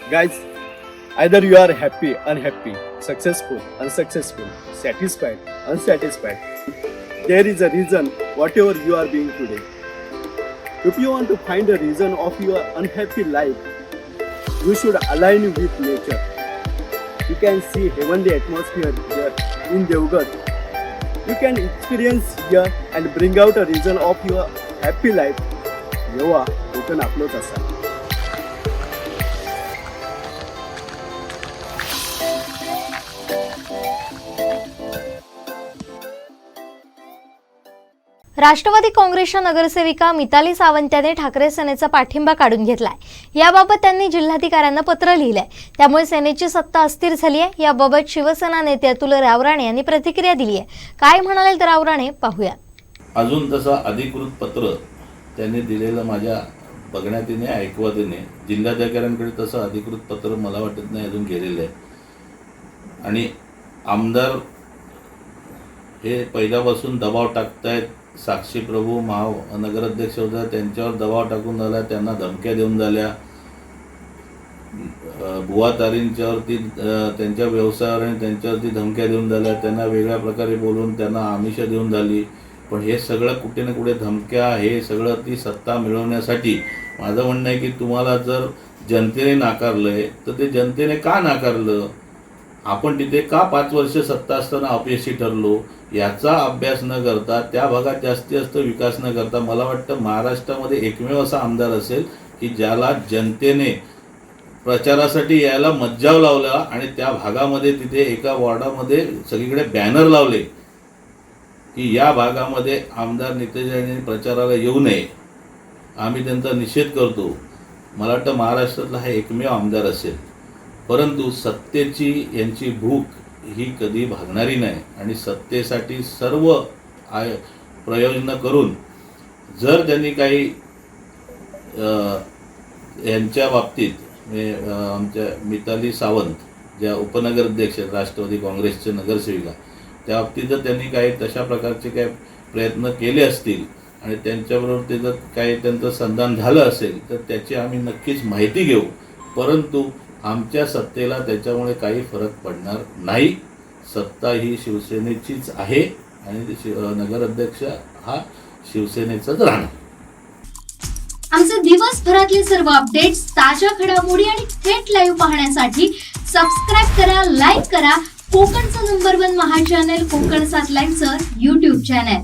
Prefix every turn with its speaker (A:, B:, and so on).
A: Guys, either you are happy, unhappy, successful, unsuccessful, satisfied, unsatisfied. There is a reason whatever you are being today. If you want to find a reason of your unhappy life, you should align with nature. You can see heavenly atmosphere here in जगभर. You can experience here and bring out a reason of your happy life. जेव्हा कोकण आपलंच असा.
B: राष्ट्रवादी काँग्रेसच्या नगरसेविका मिताली सावंत यांनी ठाकरे सेनेचा पाठिंबा काढून घेतलाय। याबाबत त्यांनी जिल्हाधिकाऱ्यांना पत्र लिहिलंय। त्यामुळे सेनेची सत्ता अस्थिर झाली आहे। याबाबत शिवसेना नेते अतुल रावराणे यांनी प्रतिक्रिया दिली आहे। काय म्हणाले तर रावराणे पाहूया।
C: अजून तसा अधिकृत पत्र त्यांनी दिलेलं माझ्या बघण्यात येणे ऐकवत येणे जिल्हाधिकाऱ्यांकडे तसं अधिकृत पत्र मला वाटत नाही अजून गेलेलं आहे। आणि आमदार हे पहिल्यापासून दबाव टाकतायत। साक्षी प्रभू महानगराध्यक्ष होता त्यांच्यावर दबाव टाकून झाला, त्यांना धमक्या देऊन झाल्या। बुवा तारींच्यावरती त्यांच्या व्यवसायावर आणि त्यांच्यावरती धमक्या देऊन झाल्या, त्यांना वेगळ्या प्रकारे बोलून त्यांना आमिष देऊन झाली। पण हे सगळं कुठे ना कुठे धमक्या हे सगळं ती सत्ता मिळवण्यासाठी माझं म्हणणं आहे की तुम्हाला जर जनतेने नाकारलंय तर ते जनतेने का नाकारलं, आपण तिथे का 5 वर्ष सत्ता असताना अपयशी ठरलो याचा अभ्यास न करता त्या भागात जास्त विकास न करता मला वाटतं महाराष्ट्रामध्ये एकमेव असा आमदार असेल की ज्याला जनतेने प्रचारासाठी यायला मज्जाव लावला आणि त्या भागामध्ये तिथे एका वॉर्डामध्ये सगळीकडे बॅनर लावले की या भागामध्ये आमदार नितेश प्रचाराला येऊ नये, आम्ही त्यांचा निषेध करतो। मला वाटतं महाराष्ट्रातला हा एकमेव आमदार असेल। परंतु सत्तेची यांची भूक ही कधी भागणारी नाही आणि सत्तेसाठी सर्व प्रयोजन करून जर त्यांनी काही यांच्या बाबतीत आमच्या मिताली सावंत ज्या उपनगराध्यक्ष राष्ट्रवादी काँग्रेसचे नगरसेविका त्या बाबतीत जर त्यांनी काही तशा प्रकारचे काही प्रयत्न केले असतील आणि त्यांच्याबरोबर ते जर काही त्यांचं संधान झालं असेल तर त्याची आम्ही नक्कीच माहिती घेऊ। परंतु आमच्या सत्तेला त्याच्यामुळे काही फरक पडणार नाही। सत्ता ही शिवसेनेचीच आहे आणि नगराध्यक्ष हा शिवसेनेचाच राहणार।
D: आमचे दिवसभरातले सर्व अपडेट्स, ताज्या घडामोडी आणि थेट लाईव्ह पाहण्यासाठी सबस्क्राइब करा, लाईक करा कोकणचं नंबर 1 महा चॅनल कोकणसाद लाईव्हचं YouTube चॅनल।